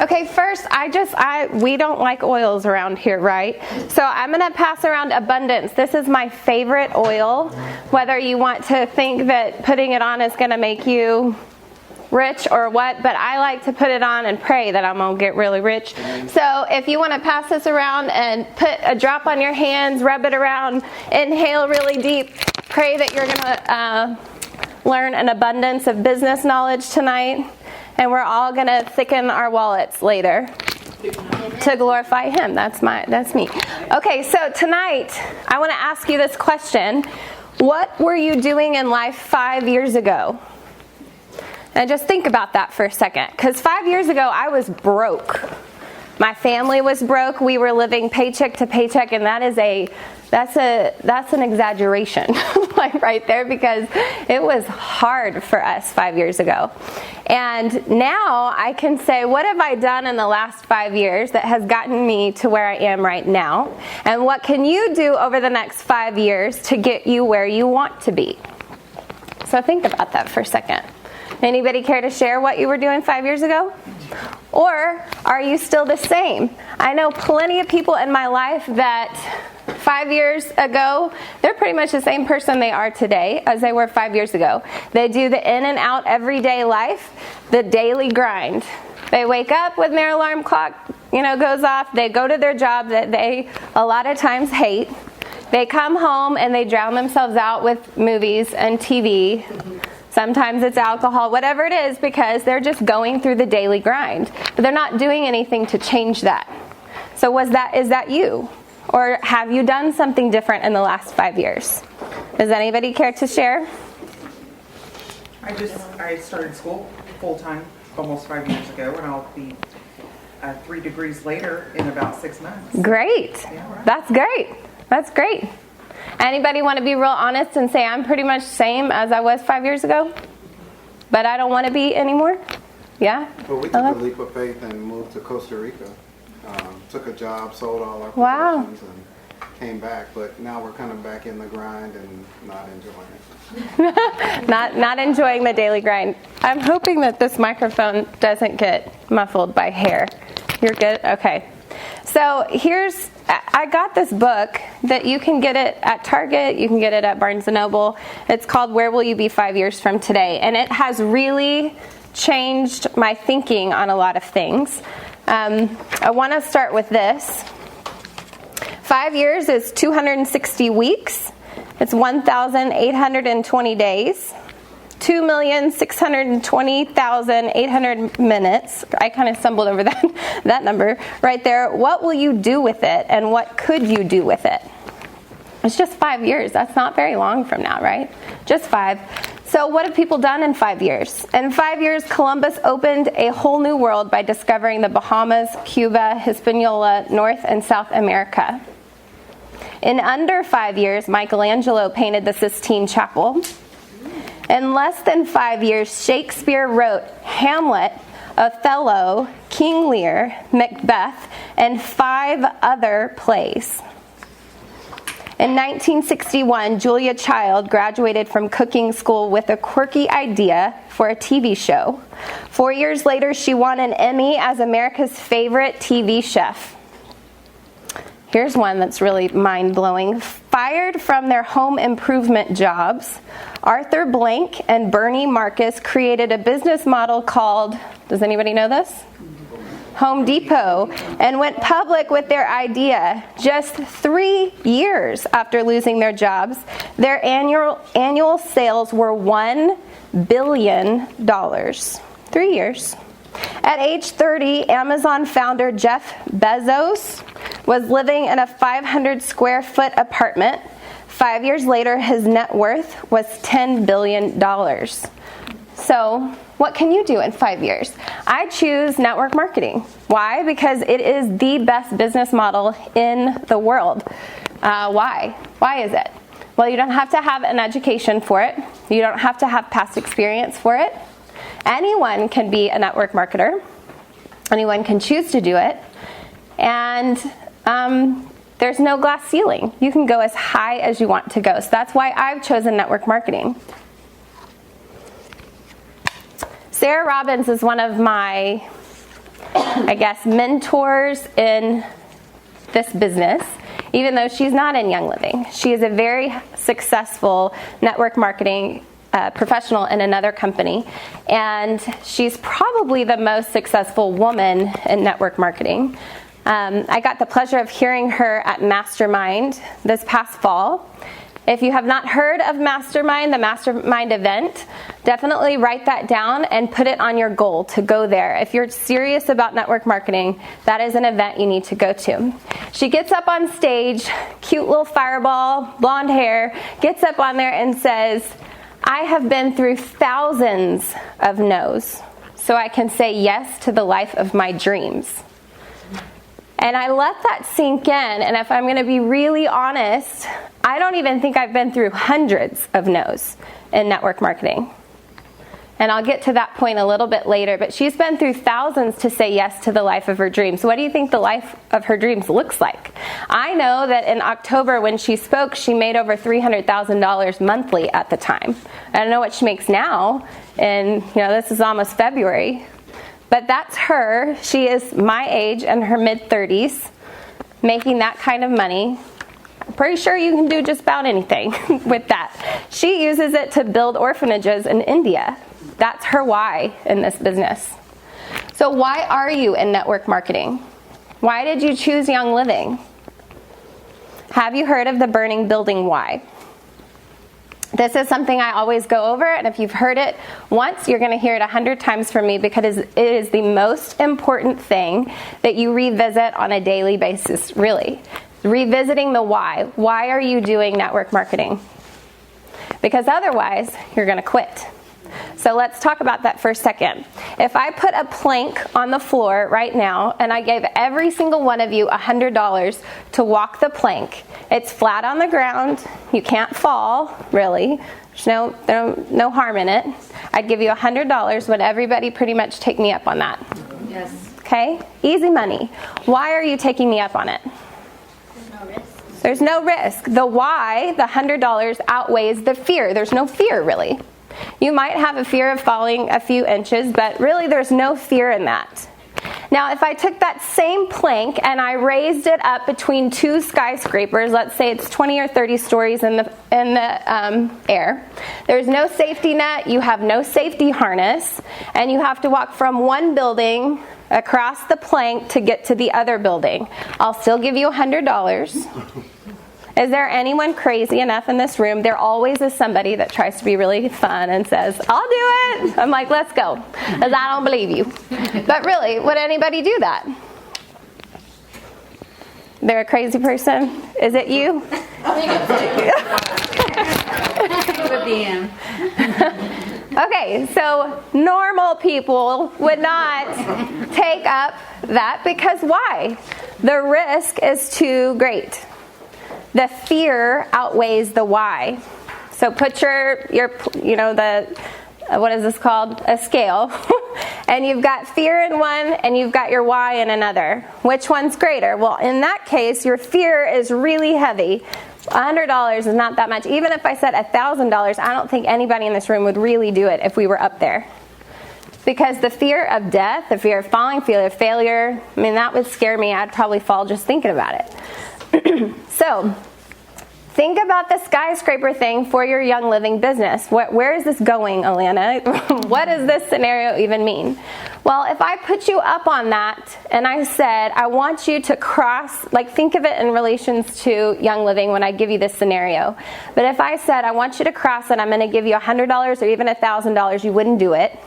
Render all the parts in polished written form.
Okay, first, we don't like oils around here, right? So I'm going to pass around Abundance. This is my favorite oil. Whether you want to think that putting it on is going to make you rich or what, but I like to put it on and pray that I'm going to get really rich. So if you want to pass this around and put a drop on your hands, rub it around, inhale really deep, pray that you're going to learn an abundance of business knowledge tonight, and we're all going to thicken our wallets later to glorify Him. That's me. Okay, so tonight I want to ask you this question. What were you doing in life 5 years ago? And just think about that for a second. Because 5 years ago, I was broke. My family was broke. We were living paycheck to paycheck, and that's an exaggeration, like right there, because it was hard for us 5 years ago. And now I can say, what have I done in the last 5 years that has gotten me to where I am right now? And what can you do over the next 5 years to get you where you want to be? So think about that for a second. Anybody care to share what you were doing 5 years ago? Or are you still the same? I know plenty of people in my life that 5 years ago, they're pretty much the same person they are today as they were 5 years ago. They do the in and out everyday life, the daily grind. They wake up when their alarm clock, goes off. They go to their job that they a lot of times hate. They come home and they drown themselves out with movies and TV. Sometimes it's alcohol, whatever it is, because they're just going through the daily grind. But they're not doing anything to change that. So is that you? Or have you done something different in the last 5 years? Does anybody care to share? I started school full-time almost 5 years ago, and I'll be 3 degrees later in about 6 months. Great. Yeah, right. That's great. Anybody want to be real honest and say, I'm pretty much the same as I was 5 years ago, but I don't want to be anymore? Yeah? Well, we took a leap of faith and moved to Costa Rica. Took a job, sold all our possessions, and came back. But now we're kind of back in the grind and not enjoying it. not enjoying the daily grind. I'm hoping that this microphone doesn't get muffled by hair. You're good? Okay. So I got this book that you can get it at Target, you can get it at Barnes & Noble. It's called Where Will You Be 5 Years From Today? And it has really changed my thinking on a lot of things. I want to start with this. 5 years is 260 weeks. It's 1,820 days. 2,620,800 minutes. I kind of stumbled over that number right there. What will you do with it, and what could you do with it? It's just 5 years. That's not very long from now, right? Just 5. So what have people done in 5 years? In 5 years, Columbus opened a whole new world by discovering the Bahamas, Cuba, Hispaniola, North and South America. In under 5 years, Michelangelo painted the Sistine Chapel. In less than 5 years, Shakespeare wrote Hamlet, Othello, King Lear, Macbeth, and 5 other plays. In 1961, Julia Child graduated from cooking school with a quirky idea for a TV show. 4 years later, she won an Emmy as America's favorite TV chef. Here's one that's really mind-blowing. Fired from their home improvement jobs, Arthur Blank and Bernie Marcus created a business model called, does anybody know this? Home Depot, and went public with their idea. Just 3 years after losing their jobs, their annual sales were $1 billion. 3 years. At age 30, Amazon founder Jeff Bezos was living in a 500 square foot apartment. 5 years later, his net worth was $10 billion. So, what can you do in 5 years? I choose network marketing. Why? Because it is the best business model in the world. Why? Why is it? Well, you don't have to have an education for it. You don't have to have past experience for it. Anyone can be a network marketer. Anyone can choose to do it. And there's no glass ceiling. You can go as high as you want to go. So that's why I've chosen network marketing. Sarah Robbins is one of my I guess, mentors in this business, even though she's not in Young Living. She is a very successful network marketing professional in another company, and she's probably the most successful woman in network marketing. I got the pleasure of hearing her at Mastermind this past fall. If you have not heard of Mastermind, the Mastermind event, definitely write that down and put it on your goal to go there. If you're serious about network marketing, that is an event you need to go to. She gets up on stage, cute little fireball, blonde hair, gets up on there and says, I have been through thousands of no's, so I can say yes to the life of my dreams. And I let that sink in, and if I'm going to be really honest, I don't even think I've been through hundreds of no's in network marketing. And I'll get to that point a little bit later, but she's been through thousands to say yes to the life of her dreams. What do you think the life of her dreams looks like? I know that in October when she spoke, she made over $300,000 monthly at the time. I don't know what she makes now, and this is almost February. But that's her. She is my age in her mid-30s, making that kind of money. I'm pretty sure you can do just about anything with that. She uses it to build orphanages in India. That's her why in this business. So why are you in network marketing? Why did you choose Young Living? Have you heard of the burning building why? This is something I always go over, and if you've heard it once, you're going to hear it 100 times from me because it is the most important thing that you revisit on a daily basis, really. Revisiting the why. Why are you doing network marketing? Because otherwise, you're going to quit. So let's talk about that for a second. If I put a plank on the floor right now and I gave every single one of you $100 to walk the plank, it's flat on the ground, you can't fall, really, there's no harm in it. I'd give you $100. Would everybody pretty much take me up on that? Yes. Okay, easy money. Why are you taking me up on it? There's no risk. There's no risk. The why, the $100, outweighs the fear. There's no fear, really. You might have a fear of falling a few inches, but really there's no fear in that. Now, if I took that same plank and I raised it up between two skyscrapers, let's say it's 20 or 30 stories in the air, there's no safety net, you have no safety harness, and you have to walk from one building across the plank to get to the other building. I'll still give you $100. Is there anyone crazy enough in this room? There always is somebody that tries to be really fun and says, I'll do it. I'm like, let's go, because I don't believe you. But really, would anybody do that? They're a crazy person? Is it you? Would be him. Okay, so normal people would not take up that because why? The risk is too great. The fear outweighs the why. So put your what is this called? A scale. And you've got fear in one and you've got your why in another. Which one's greater? Well, in that case, your fear is really heavy. $100 is not that much. Even if I said $1,000, I don't think anybody in this room would really do it if we were up there. Because the fear of death, the fear of falling, fear of failure, that would scare me. I'd probably fall just thinking about it. So, think about the skyscraper thing for your Young Living business. Where is this going, Alana? What does this scenario even mean? Well, if I put you up on that and I said, I want you to cross, think of it in relations to Young Living when I give you this scenario. But if I said, I want you to cross it, I'm going to give you $100 or even $1,000, you wouldn't do it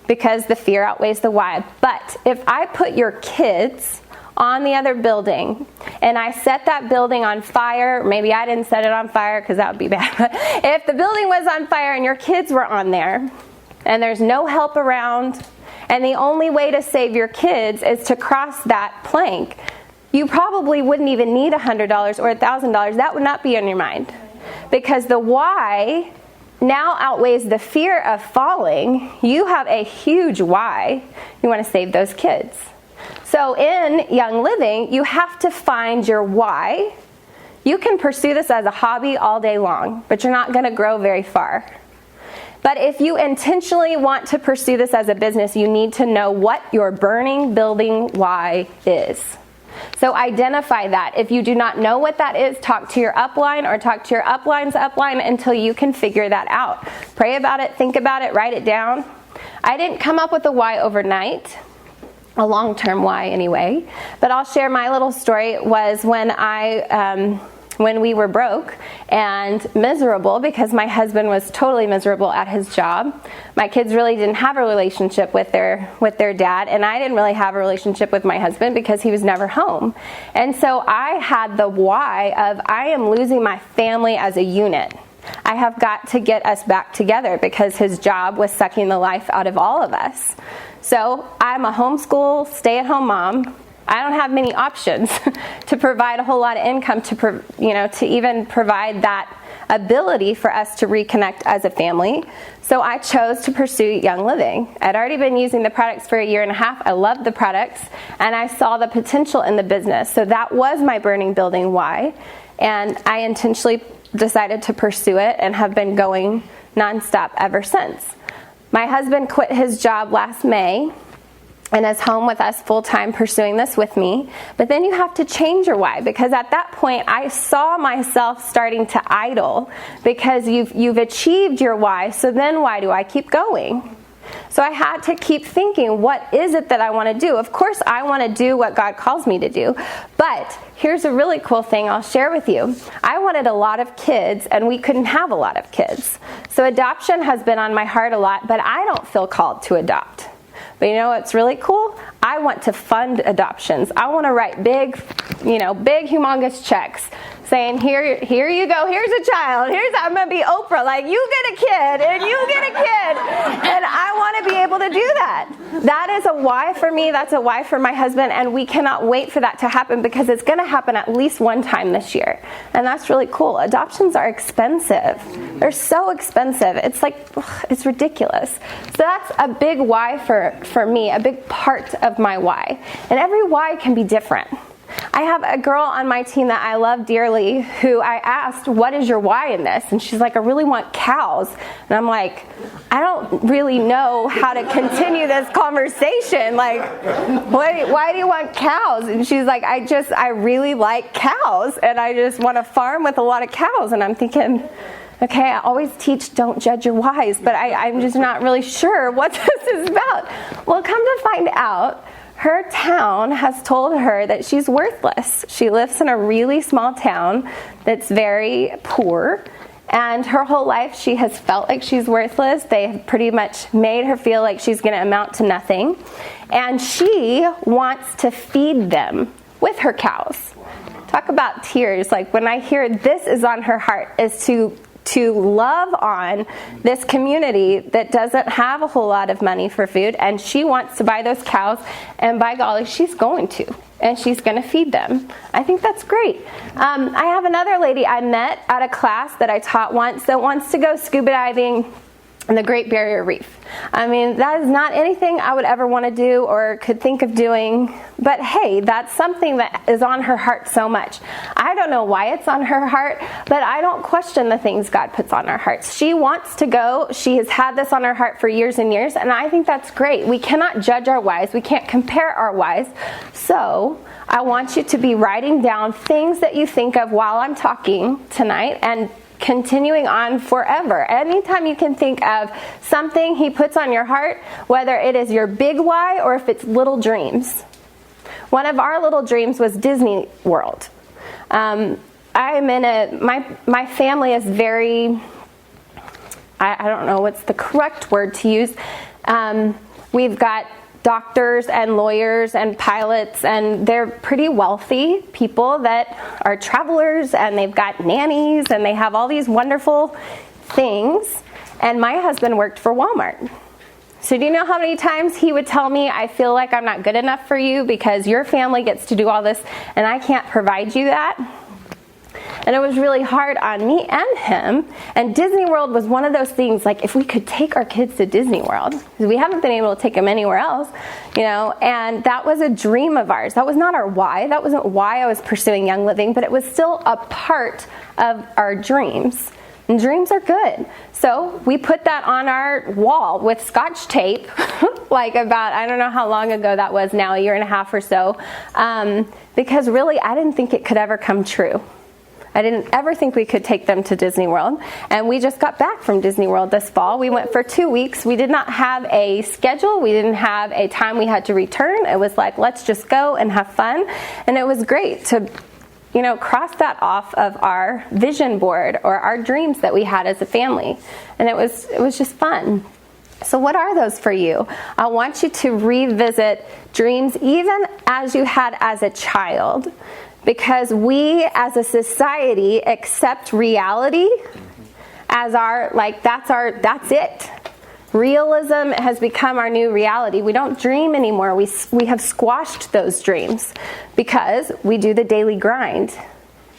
because the fear outweighs the why. But if I put your kids on the other building and I set that building on fire, maybe I didn't set it on fire because that would be bad, but if the building was on fire and your kids were on there and there's no help around and the only way to save your kids is to cross that plank, you probably wouldn't even need $100 or $1,000. That would not be on your mind because the why now outweighs the fear of falling. You have a huge why. You want to save those kids. So in Young Living, you have to find your why. You can pursue this as a hobby all day long, but you're not going to grow very far. But if you intentionally want to pursue this as a business, you need to know what your burning building why is. So identify that. If you do not know what that is, talk to your upline or talk to your upline's upline until you can figure that out. Pray about it, think about it, write it down. I didn't come up with a why overnight, a long-term why anyway, but I'll share my little story. Was when we were broke and miserable because my husband was totally miserable at his job. My kids really didn't have a relationship with their dad, and I didn't really have a relationship with my husband because he was never home. And so I had the why of I am losing my family as a unit. I have got to get us back together because his job was sucking the life out of all of us. So I'm a homeschool, stay-at-home mom. I don't have many options to provide a whole lot of income to even provide that ability for us to reconnect as a family. So I chose to pursue Young Living. I'd already been using the products for 1.5 years. I loved the products, and I saw the potential in the business. So that was my burning building why, and I intentionally decided to pursue it and have been going nonstop ever since. My husband quit his job last May and is home with us full-time pursuing this with me. But then you have to change your why, because at that point I saw myself starting to idle because you've achieved your why, so then why do I keep going? So I had to keep thinking, what is it that I want to do? Of course I want to do what God calls me to do, but here's a really cool thing I'll share with you. I wanted a lot of kids, and we couldn't have a lot of kids. So adoption has been on my heart a lot, but I don't feel called to adopt. But you know what's really cool? I want to fund adoptions. I want to write big humongous checks saying, here you go, here's a child, I'm going to be Oprah, like you get a kid, and you get a kid, and I want to be able to do that. That is a why for me, that's a why for my husband, and we cannot wait for that to happen because it's going to happen at least one time this year, and that's really cool. Adoptions are expensive. They're so expensive. It's like, it's ridiculous. So that's a big why for me, a big part of my why, and every why can be different. I have a girl on my team that I love dearly who I asked, what is your why in this? And she's like, I really want cows. And I'm like, I don't really know how to continue this conversation. Like, why do you want cows? And she's like, I really like cows, and I just want to farm with a lot of cows. And I'm thinking, okay, I always teach don't judge your whys, but I'm just not really sure what this is about. Well, come to find out, her town has told her that she's worthless. She lives in a really small town that's very poor, and her whole life she has felt like she's worthless. They have pretty much made her feel like she's going to amount to nothing, and she wants to feed them with her cows. Talk about tears. Like, when I hear this is on her heart, is to love on this community that doesn't have a whole lot of money for food, and she wants to buy those cows, and by golly, she's going to, and she's going to feed them. I think that's great. I have another lady I met at a class that I taught once that wants to go scuba diving in the Great Barrier Reef. I mean, that is not anything I would ever want to do or could think of doing, but hey, that's something that is on her heart so much. I don't know why it's on her heart, but I don't question the things God puts on our hearts. She wants to go. She has had this on her heart for years and years, and I think that's great. We cannot judge our whys. We can't compare our whys. So I want you to be writing down things that you think of while I'm talking tonight, and continuing on forever. Anytime you can think of something He puts on your heart, whether it is your big why or if it's little dreams. One of our little dreams was Disney World. My family is very, I don't know what's the correct word to use. We've got doctors and lawyers and pilots, and they're pretty wealthy people that are travelers, and they've got nannies, and they have all these wonderful things. And my husband worked for Walmart. So do you know how many times he would tell me, I feel like I'm not good enough for you because your family gets to do all this and I can't provide you that? And it was really hard on me and him. And Disney World was one of those things, like if we could take our kids to Disney World, because we haven't been able to take them anywhere else, and that was a dream of ours. That was not our why. That wasn't why I was pursuing Young Living, but it was still a part of our dreams. And dreams are good. So we put that on our wall with Scotch tape, like about, I don't know how long ago that was now, 1.5 years or so, because really I didn't think it could ever come true. I didn't ever think we could take them to Disney World. And we just got back from Disney World this fall. We went for 2 weeks. We did not have a schedule. We didn't have a time we had to return. It was like, let's just go and have fun. And it was great to, cross that off of our vision board or our dreams that we had as a family. And it was just fun. So what are those for you? I want you to revisit dreams even as you had as a child. Because we as a society accept reality as that's it. Realism has become our new reality. We don't dream anymore. We have squashed those dreams because we do the daily grind.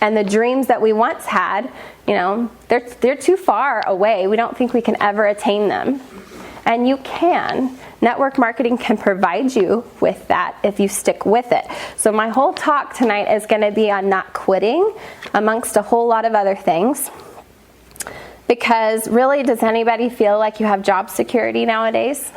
And the dreams that we once had, they're too far away. We don't think we can ever attain them. And you can. Network marketing can provide you with that if you stick with it. So my whole talk tonight is going to be on not quitting, amongst a whole lot of other things. Because really, does anybody feel like you have job security nowadays?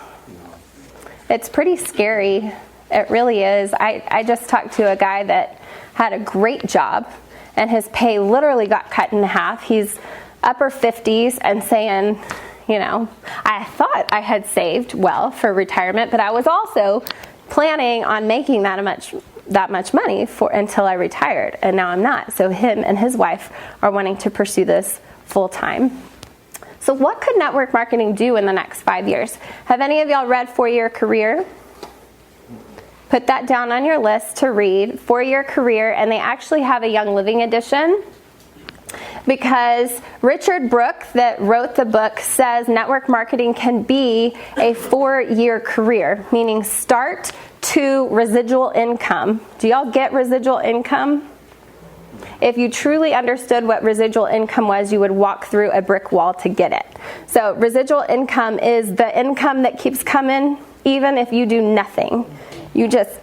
It's pretty scary. It really is. I just talked to a guy that had a great job, and his pay literally got cut in half. He's upper 50s and saying, I thought I had saved well for retirement, but I was also planning on making that much money until I retired, and now I'm not. So him and his wife are wanting to pursue this full time. So what could network marketing do in the next 5 years? Have any of y'all read 4-Year Career? Put that down on your list to read, 4-Year Career, and they actually have a Young Living edition. Because Richard Brooke, that wrote the book, says network marketing can be a 4-year career, meaning start to residual income. Do y'all get residual income? If you truly understood what residual income was, you would walk through a brick wall to get it. So residual income is the income that keeps coming even if you do nothing. You just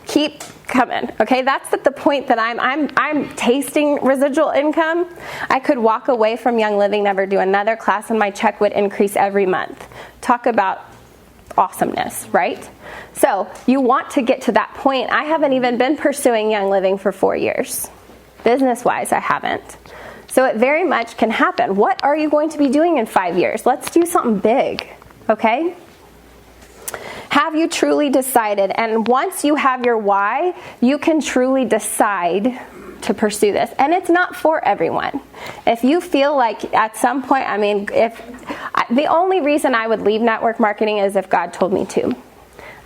keep coming. Okay, that's at the point that I'm tasting residual income. I could walk away from Young Living, never do another class, and my check would increase every month. Talk about awesomeness, right? So you want to get to that point. I haven't even been pursuing Young Living for 4 years. Business-wise, I haven't. So it very much can happen. What are you going to be doing in 5 years? Let's do something big, okay? Have you truly decided? And once you have your why, you can truly decide to pursue this. And it's not for everyone. If you feel like at some point, the only reason I would leave network marketing is if God told me to.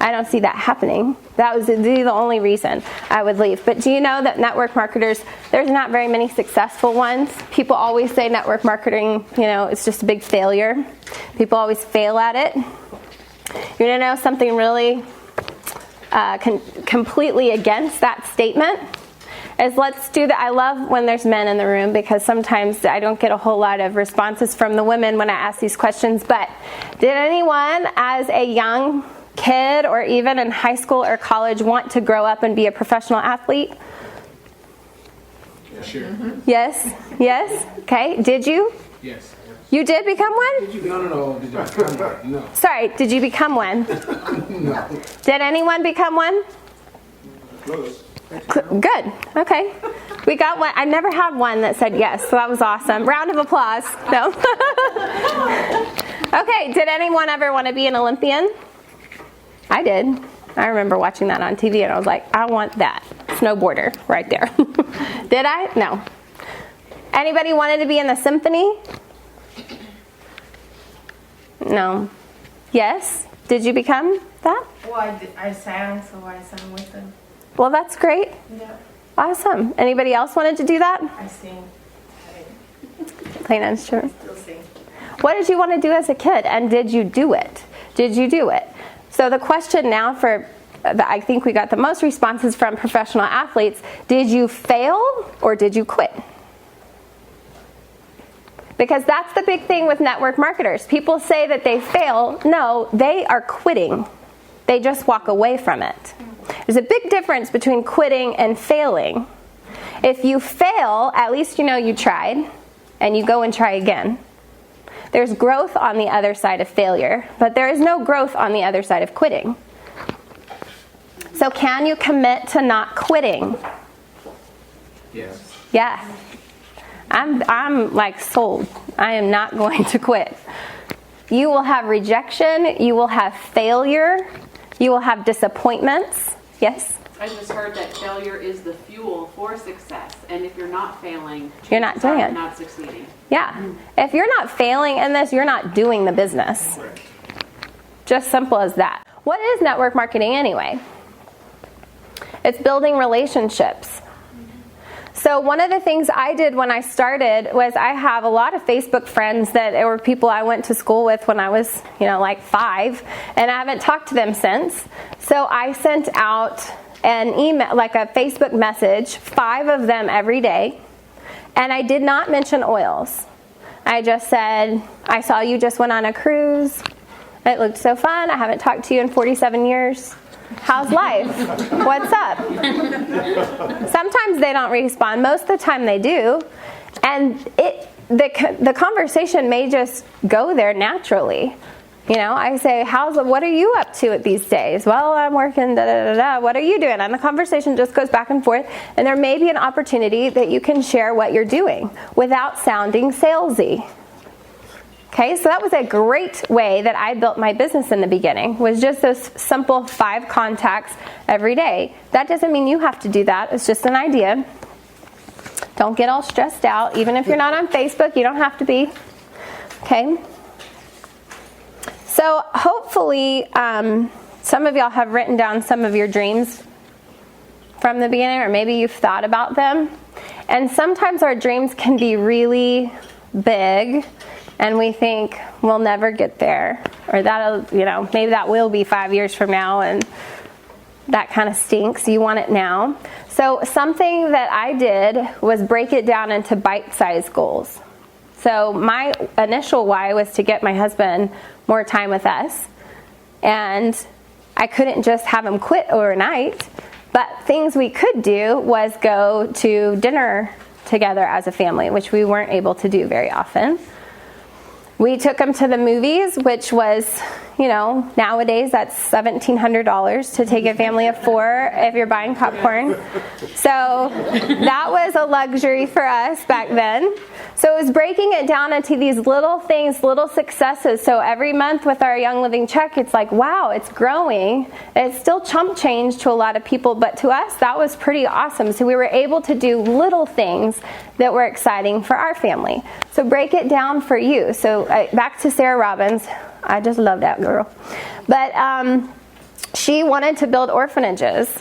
I don't see that happening. That would be the only reason I would leave. But do you know that network marketers, there's not very many successful ones. People always say network marketing, it's just a big failure. People always fail at it. You want to know something really completely against that statement? Let's do that. I love when there's men in the room because sometimes I don't get a whole lot of responses from the women when I ask these questions. But did anyone as a young kid or even in high school or college want to grow up and be a professional athlete? Yeah, sure. Mm-hmm. Yes? Okay. Did you? Yes. You did become one? No. Did you become one? No. Sorry, did you become one? No. Did anyone become one? Close. Good. Okay. We got one. I never had one that said yes, so that was awesome. Round of applause. No? Okay, did anyone ever want to be an Olympian? I did. I remember watching that on TV and I was like, I want that. Snowboarder right there. Did I? No. Anybody wanted to be in the symphony? No. Yes? Did you become that? Well, I sang, so I sang with them. Well, that's great. Yeah. Awesome. Anybody else wanted to do that? I sing. Play an instrument. Still sing. What did you want to do as a kid, and did you do it? Did you do it? So the question now I think we got the most responses from professional athletes, did you fail or did you quit? Because that's the big thing with network marketers. People say that they fail. No, they are quitting. They just walk away from it. There's a big difference between quitting and failing. If you fail, at least you know you tried. and you go and try again. There's growth on the other side of failure, but there is no growth on the other side of quitting. So can you commit to not quitting? Yes. Yeah. I'm like sold. I am not going to quit. You will have rejection. You will have failure. You will have disappointments. Yes? I just heard that failure is the fuel for success. And if you're not failing, You're not doing it. you're not succeeding. Yeah. If you're not failing in this, you're not doing the business. Just simple as that. What is network marketing anyway? It's building relationships. So one of the things I did when I started was I have a lot of Facebook friends that were people I went to school with when I was, like 5, and I haven't talked to them since. So I sent out an email, like a Facebook message, 5 of them every day, and I did not mention oils. I just said, I saw you just went on a cruise. It looked so fun. I haven't talked to you in 47 years. How's life? What's up? Sometimes they don't respond. Most of the time they do. And the conversation may just go there naturally. I say, what are you up to these days? Well, I'm working, da-da-da-da. What are you doing? And the conversation just goes back and forth. And there may be an opportunity that you can share what you're doing without sounding salesy. Okay, so that was a great way that I built my business in the beginning, was just those simple 5 contacts every day. That doesn't mean you have to do that. It's just an idea. Don't get all stressed out. Even if you're not on Facebook, you don't have to be. Okay? So hopefully some of y'all have written down some of your dreams from the beginning, or maybe you've thought about them. And sometimes our dreams can be really big, and we think we'll never get there, or maybe that will be 5 years from now, and that kind of stinks. You want it now. So something that I did was break it down into bite-sized goals. So my initial why was to get my husband more time with us, and I couldn't just have him quit overnight, but things we could do was go to dinner together as a family, which we weren't able to do very often. We took them to the movies, which was, nowadays that's $1,700 to take a family of 4 if you're buying popcorn. So that was a luxury for us back then. So it was breaking it down into these little things, little successes. So every month with our Young Living check, it's like, wow, it's growing. It's still chump change to a lot of people, but to us, that was pretty awesome. So we were able to do little things that were exciting for our family. So break it down for you. So back to Sarah Robbins. I just love that girl. But she wanted to build orphanages.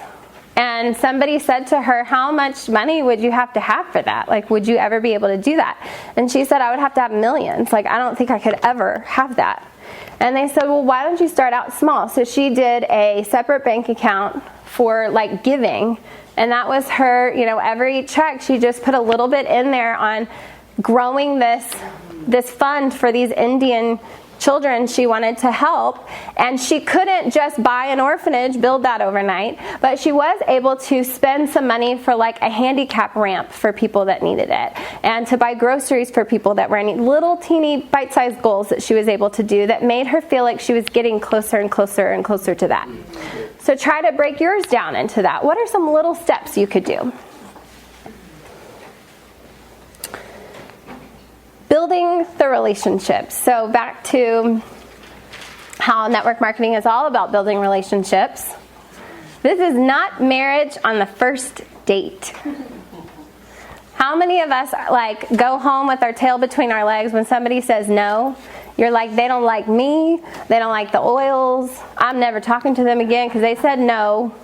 And somebody said to her, how much money would you have to have for that? Like, would you ever be able to do that? And she said, I would have to have millions. Like, I don't think I could ever have that. And they said, well, why don't you start out small? So she did a separate bank account for giving. And that was her, every check, she just put a little bit in there on growing this fund for these Indian children she wanted to help. And she couldn't just buy an orphanage, build that overnight, but she was able to spend some money for a handicap ramp for people that needed it, and to buy groceries for people that were in little teeny bite-sized goals that she was able to do that made her feel like she was getting closer and closer and closer to that. So try to break yours down into that. What are some little steps you could do? Building the relationships. So back to how network marketing is all about building relationships. This is not marriage on the first date. How many of us go home with our tail between our legs when somebody says no? You're like, they don't like me, they don't like the oils, I'm never talking to them again because they said no.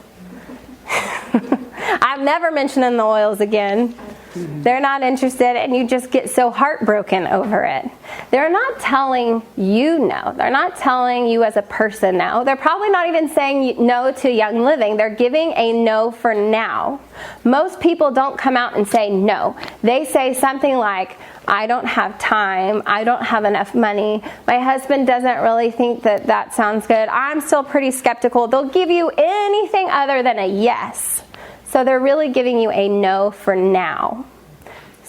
I'm never mentioning the oils again. They're not interested, and you just get so heartbroken over it. They're not telling you no. They're not telling you as a person no. They're probably not even saying no to Young Living. They're giving a no for now. Most people don't come out and say no. They say something like, I don't have time, I don't have enough money, my husband doesn't really think that sounds good, I'm still pretty skeptical. They'll give you anything other than a yes. So they're really giving you a no for now.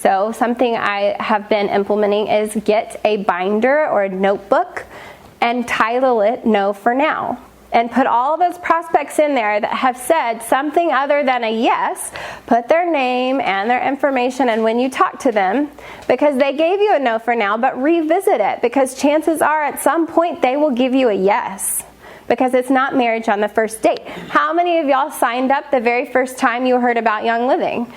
So something I have been implementing is get a binder or a notebook and title it No for Now. And put all those prospects in there that have said something other than a yes. Put their name and their information and when you talk to them, because they gave you a no for now, but revisit it, because chances are at some point they will give you a yes, because it's not marriage on the first date. How many of y'all signed up the very first time you heard about Young Living?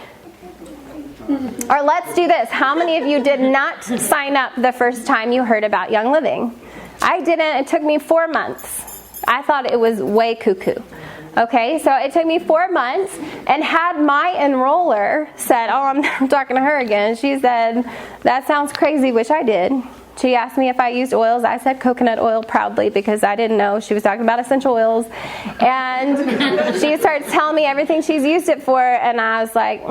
Or let's do this. How many of you did not sign up the first time you heard about Young Living? I didn't. It took me 4 months. I thought it was way cuckoo. Okay, so it took me 4 months, and had my enroller said, oh, I'm talking to her again. She said, that sounds crazy, which I did. She asked me if I used oils. I said coconut oil proudly because I didn't know she was talking about essential oils. And she starts telling me everything she's used it for, and I was like,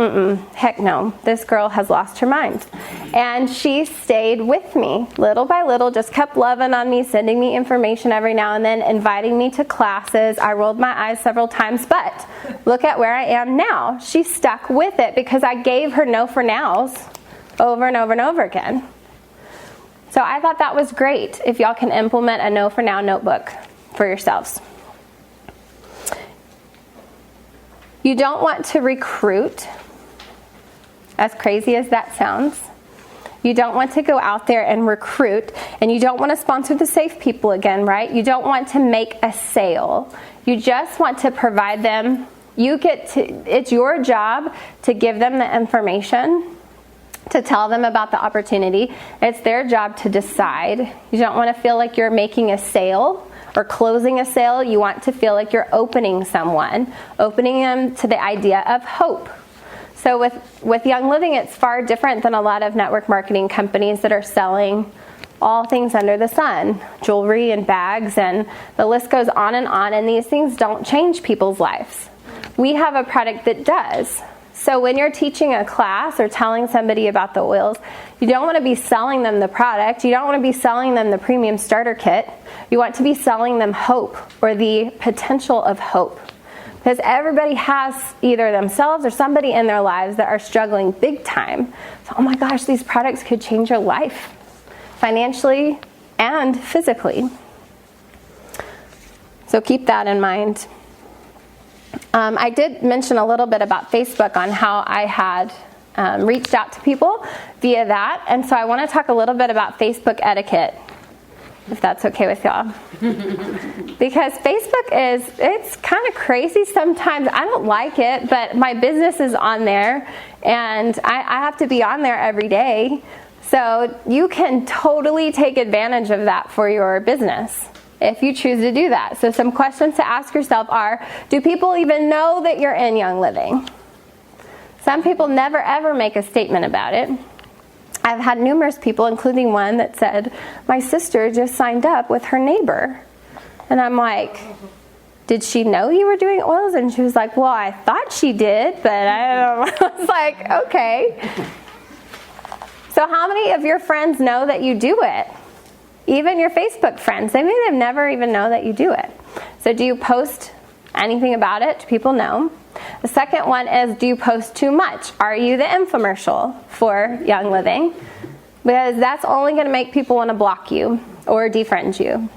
heck no. This girl has lost her mind. And she stayed with me little by little, just kept loving on me, sending me information every now and then, inviting me to classes. I rolled my eyes several times, but look at where I am now. She stuck with it because I gave her no for nows over and over and over again. So I thought that was great if y'all can implement a No for Now notebook for yourselves. You don't want to recruit, as crazy as that sounds. You don't want to go out there and recruit, and you don't want to sponsor the safe people again, right? You don't want to make a sale. You just want to provide them. It's your job to give them the information, to tell them about the opportunity. It's their job to decide. You don't want to feel like you're making a sale or closing a sale. You want to feel like you're opening someone, opening them to the idea of hope. So with Young Living, it's far different than a lot of network marketing companies that are selling all things under the sun, jewelry and bags, and the list goes on, and these things don't change people's lives. We have a product that does. So when you're teaching a class or telling somebody about the oils, you don't want to be selling them the product. You don't want to be selling them the premium starter kit. You want to be selling them hope, or the potential of hope. Because everybody has either themselves or somebody in their lives that are struggling big time. So, oh my gosh, these products could change your life, financially and physically. So keep that in mind. I did mention a little bit about Facebook on how I had reached out to people via that. And so I want to talk a little bit about Facebook etiquette, if that's okay with y'all. Because Facebook it's kind of crazy sometimes. I don't like it, but my business is on there, and I have to be on there every day. So you can totally take advantage of that for your business if you choose to do that. So some questions to ask yourself are, do people even know that you're in Young Living? Some people never ever make a statement about it. I've had numerous people, including one that said, my sister just signed up with her neighbor. And I'm like, did she know you were doing oils? And she was like, well, I thought she did, but I don't know. I was like, okay. So how many of your friends know that you do it? Even your Facebook friends, they may have never even know that you do it. So do you post anything about it? Do people know? The second one is, do you post too much? Are you the infomercial for Young Living? Because that's only going to make people want to block you or defriend you.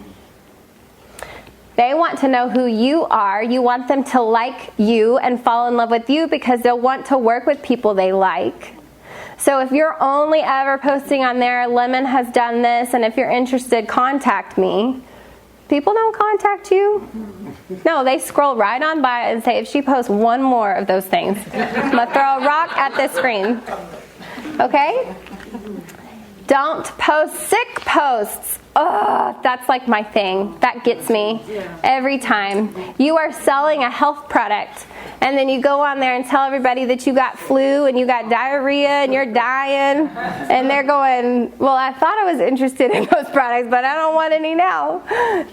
They want to know who you are. You want them to like you and fall in love with you because they'll want to work with people they like. So if you're only ever posting on there, Lemon has done this, and if you're interested, contact me. People don't contact you. No, they scroll right on by and say, if she posts one more of those things, I'm going to throw a rock at this screen. Okay? Don't post sick posts. Oh, that's like my thing. That gets me every time. You are selling a health product, and then you go on there and tell everybody that you got flu and you got diarrhea and you're dying, and they're going, well, I thought I was interested in those products, but I don't want any now,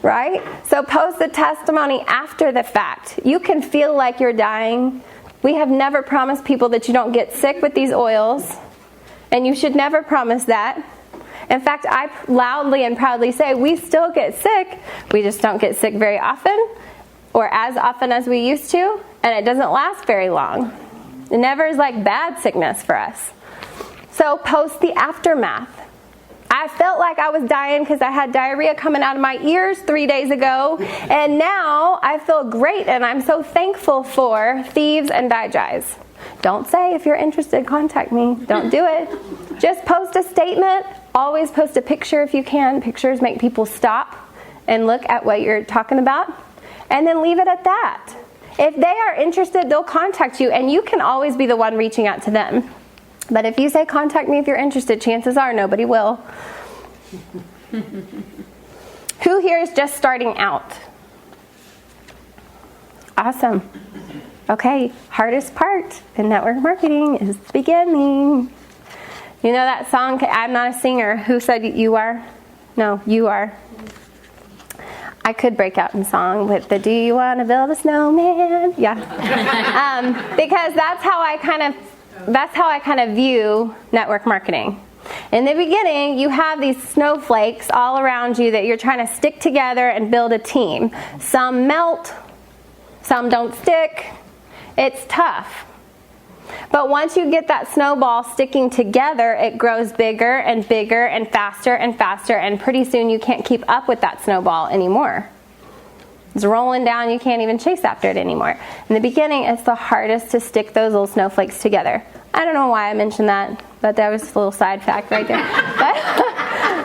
right? So post the testimony after the fact. You can feel like you're dying. We have never promised people that you don't get sick with these oils, and you should never promise that. In fact, I loudly and proudly say we still get sick. We just don't get sick very often, or as often as we used to, and it doesn't last very long. It never is like bad sickness for us. So So post the aftermath. I felt like I was dying because I had diarrhea coming out of my ears 3 days ago, and now I feel great, and I'm so thankful for thieves and DiGis. Don't say, if you're interested, contact me. Don't do it. Just post a statement. Always post a picture if you can. Pictures make people stop and look at what you're talking about, and then leave it at that. If they are interested, they'll contact you, and you can always be the one reaching out to them. But if you say, contact me if you're interested, chances are nobody will. Who here is just starting out? Awesome. Okay, hardest part in network marketing is the beginning. You know that song, I'm Not a Singer. Who said you are? No, you are. I could break out in song with the do you want to build a snowman? Yeah. Because that's how I kind of view network marketing. In the beginning, you have these snowflakes all around you that you're trying to stick together and build a team. Some melt, some don't stick. It's tough. But once you get that snowball sticking together, it grows bigger and bigger and faster, and pretty soon you can't keep up with that snowball anymore. It's rolling down, you can't even chase after it anymore. In the beginning, it's the hardest to stick those little snowflakes together. I don't know why I mentioned that, but that was a little side fact right there.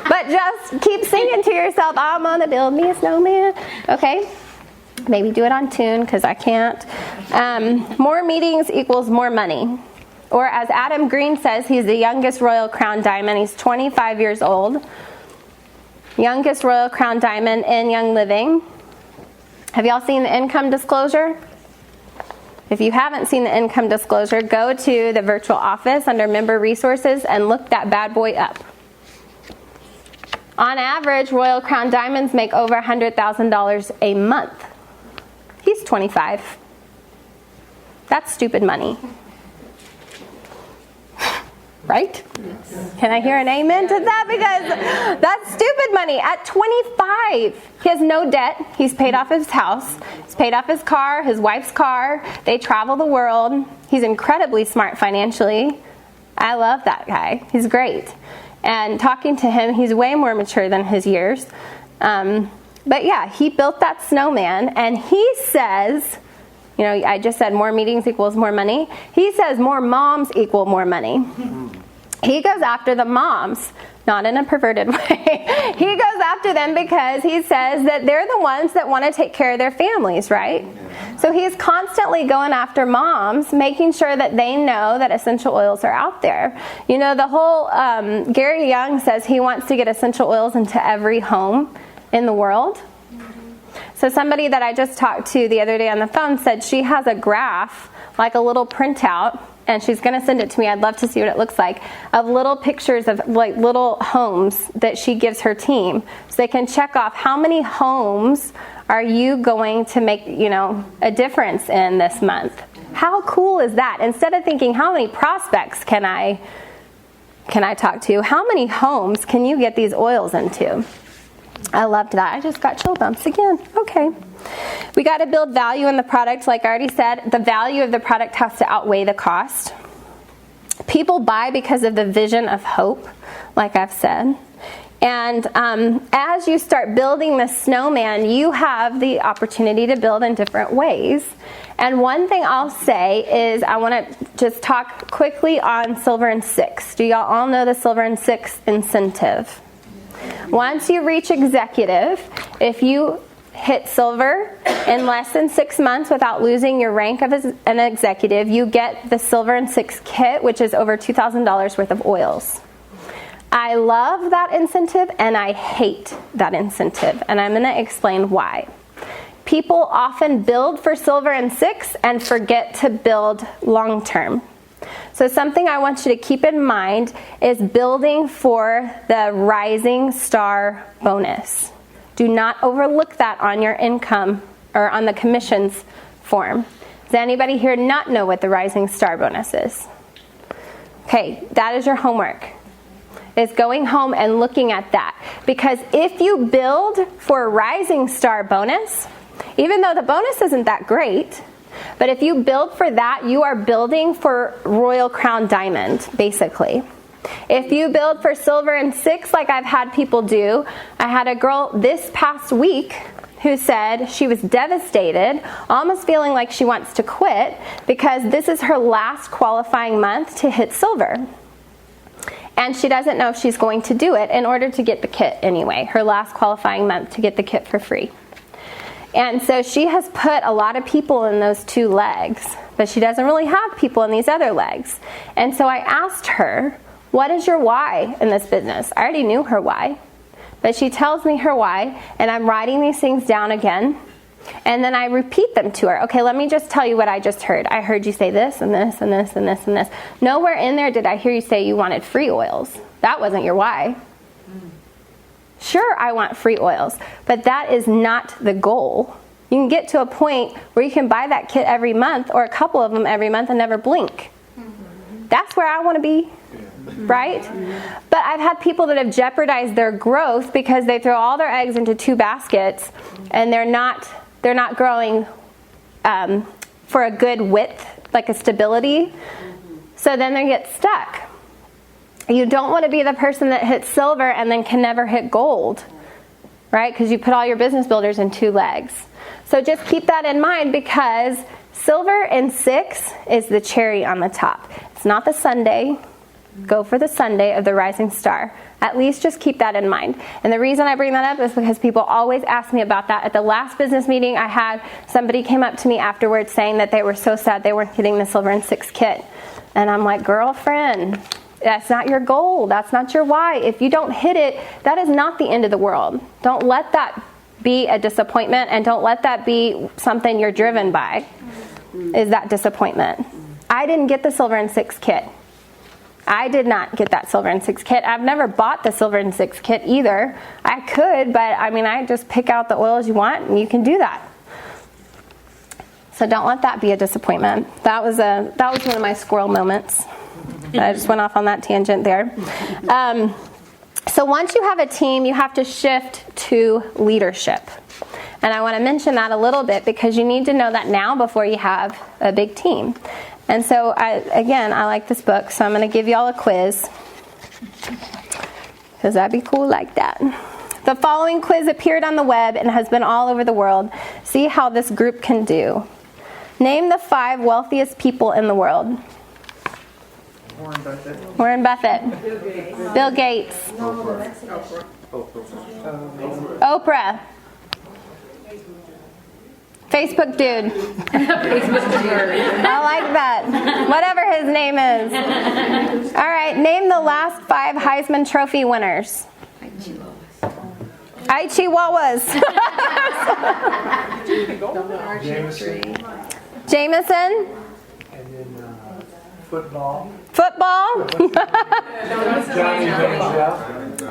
But just keep singing to yourself, I'm gonna build me a snowman. Okay? Maybe do it on tune, because I can't. More meetings equals more money. Or as Adam Green says, he's the youngest Royal Crown Diamond. He's 25 years old. Youngest Royal Crown Diamond in Young Living. Have y'all seen the income disclosure? If you haven't seen the income disclosure, go to the virtual office under member resources and look that bad boy up. On average, Royal Crown Diamonds make over $100,000 a month. He's 25. That's stupid money. Right? Yes. Can I hear an amen to that? Because that's stupid money. At 25, he has no debt. He's paid off his house. He's paid off his car, his wife's car. They travel the world. He's incredibly smart financially. I love that guy. He's great. And talking to him, he's way more mature than his years. But yeah, he built that snowman, and he says, you know, I just said more meetings equals more money. He says more moms equal more money. He goes after the moms, not in a perverted way. He goes after them because he says that they're the ones that want to take care of their families, right? So he's constantly going after moms, making sure that they know that essential oils are out there. You know, the whole, Gary Young says he wants to get essential oils into every home in the world. So somebody that I just talked to the other day on the phone said she has a graph, like a little printout, and she's going to send it to me. I'd love to see what it looks like, of little pictures of like little homes that she gives her team. So they can check off how many homes are you going to make, you know, a difference in this month. How cool is that? Instead of thinking, how many prospects can I talk to? How many homes can you get these oils into? I loved that. I just got chill bumps again. Okay. We got to build value in the product. Like I already said, the value of the product has to outweigh the cost. People buy because of the vision of hope, like I've said. And as you start building the snowman, you have the opportunity to build in different ways. And one thing I'll say is I want to just talk quickly on Silver and Six. Do y'all all know the Silver and Six incentive? Once you reach executive, if you hit silver in less than 6 months without losing your rank of an executive, you get the Silver and Six kit, which is over $2,000 worth of oils. I love that incentive and I hate that incentive, and I'm going to explain why. People often build for Silver and Six and forget to build long term. So something I want you to keep in mind is building for the Rising Star bonus. Do not overlook that on your income or on the commissions form. Does anybody here not know what the Rising Star bonus is? Okay, that is your homework. Is going home and looking at that. Because if you build for a Rising Star bonus, even though the bonus isn't that great, but if you build for that, you are building for Royal Crown Diamond, basically. If you build for silver and 6, like I've had people do, I had a girl this past week who said she was devastated, almost feeling like she wants to quit because this is her last qualifying month to hit silver. And she doesn't know if she's going to do it in order to get the kit anyway, her last qualifying month to get the kit for free. And so she has put a lot of people in those 2 legs, but she doesn't really have people in these other legs. And so I asked her, what is your why in this business? I already knew her why, but she tells me her why, and I'm writing these things down again. And then I repeat them to her. Okay, let me just tell you what I just heard. I heard you say this and this and this and this and this. Nowhere in there did I hear you say you wanted free oils. That wasn't your why. Sure, I want free oils, but that is not the goal. You can get to a point where you can buy that kit every month or a couple of them every month and never blink. That's where I want to be, right? But I've had people that have jeopardized their growth because they throw all their eggs into 2 baskets and they're not growing for a good width, like a stability. So then they get stuck. You don't want to be the person that hits silver and then can never hit gold, right? Because you put all your business builders in 2 legs. So just keep that in mind, because silver and 6 is the cherry on the top. It's not the sundae. Go for the sundae of the rising star. At least just keep that in mind. And the reason I bring that up is because people always ask me about that. At the last business meeting I had, somebody came up to me afterwards saying that they were so sad they weren't getting the silver and 6 kit. And I'm like, girlfriend, that's not your goal. That's not your why. If you don't hit it, that is not the end of the world. Don't let that be a disappointment, and don't let that be something you're driven by, is that disappointment. I didn't get the silver and 6 kit. I did not get that silver and 6 kit. I've never bought the silver and 6 kit either. I could, but I just pick out the oils you want and you can do that. So don't let that be a disappointment. That was one of my squirrel moments. I just went off on that tangent there. So once you have a team, you have to shift to leadership. And I want to mention that a little bit because you need to know that now before you have a big team. And so, I like this book, so I'm going to give you all a quiz. Because that'd be cool like that. The following quiz appeared on the web and has been all over the world. See how this group can do. Name the 5 wealthiest people in the world. Warren Buffett. Warren Buffett. Bill Gates. Oprah. Facebook dude. I like that. Whatever his name is. All right, name the last 5 Heisman Trophy winners. Chihuahuas. Jameson. And then football.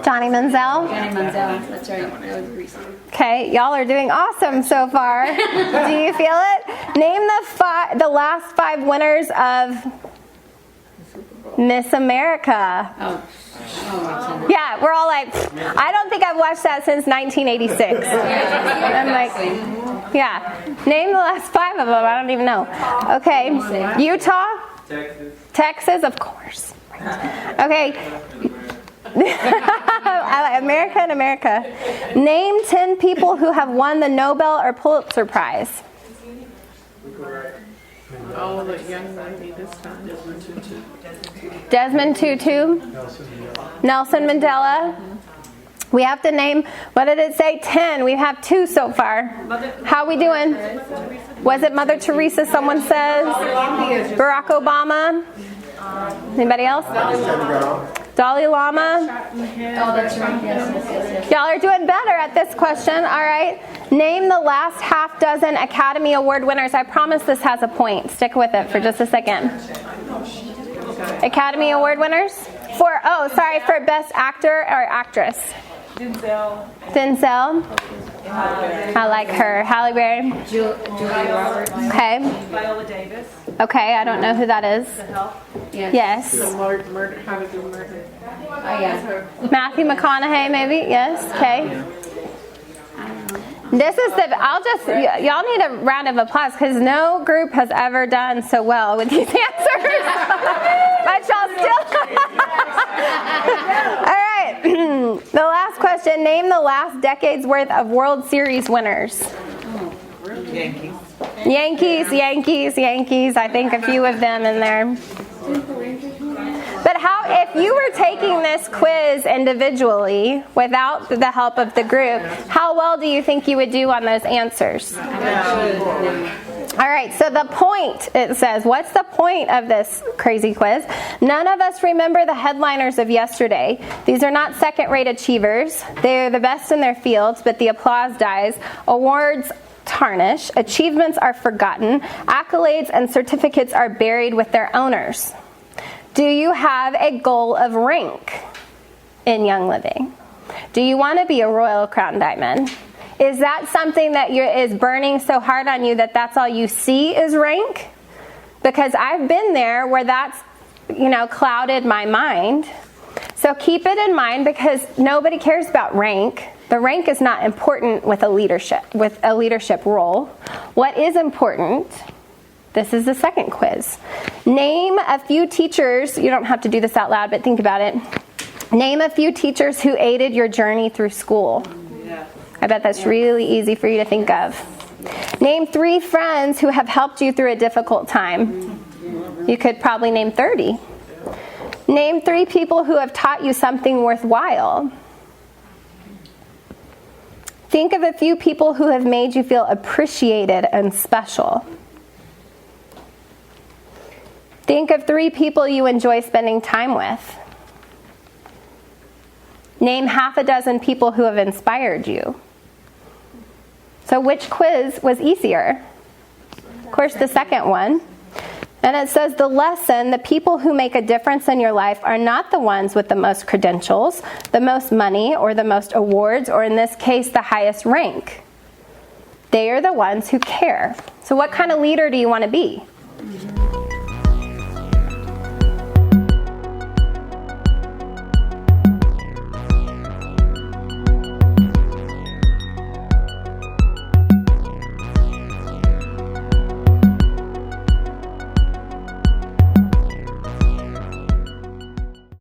Johnny Manziel. That's right. That was recent. Okay, y'all are doing awesome so far. Do you feel it? Name the last 5 winners of Miss America. Yeah, we're all like, I don't think I've watched that since 1986. I'm like, yeah. Name the last 5 of them. I don't even know. Okay, Utah? Texas, of course. Okay. America and America. Name 10 people who have won the Nobel or Pulitzer Prize. Oh, the young lady this time. Desmond Tutu. Nelson Mandela. We have to name, what did it say? 10. We have 2 so far. How are we doing? Was it Mother Teresa, someone says? Barack Obama? Anybody else? Dalai Lama? Y'all are doing better at this question. All right. Name the last half dozen Academy Award winners. I promise this has a point. Stick with it for just a second. Academy Award winners? For Best Actor or Actress. Denzel. I like her. Halle Berry. Julia Roberts. Okay. Viola Davis. Okay, I don't know who that is. Yes. Murder. How to Do Murder. Oh, yeah. Matthew McConaughey, maybe? Yes. Okay. This is y'all need a round of applause because no group has ever done so well with these answers. But y'all still, then name the last decade's worth of World Series winners. Yankees. Yankees. I think a few of them in there. But if you were taking this quiz individually without the help of the group, how well do you think you would do on those answers? All right, so the point, it says, what's the point of this crazy quiz? None of us remember the headliners of yesterday. These are not second-rate achievers. They are the best in their fields, but the applause dies. Awards tarnish. Achievements are forgotten. Accolades and certificates are buried with their owners. Do you have a goal of rank in Young Living? Do you want to be a Royal Crown Diamond? Is that something that is burning so hard on you that that's all you see is rank? Because I've been there where that's, clouded my mind. So keep it in mind, because nobody cares about rank. The rank is not important with a leadership role. What is important? This is the second quiz. Name a few teachers. You don't have to do this out loud, but think about it. Name a few teachers who aided your journey through school. I bet that's really easy for you to think of. Name 3 friends who have helped you through a difficult time. You could probably name 30. Name 3 people who have taught you something worthwhile. Think of a few people who have made you feel appreciated and special. Think of 3 people you enjoy spending time with. Name half a dozen people who have inspired you. So which quiz was easier? Of course, the second one. And it says the lesson, the people who make a difference in your life are not the ones with the most credentials, the most money, or the most awards, or in this case, the highest rank. They are the ones who care. So what kind of leader do you want to be?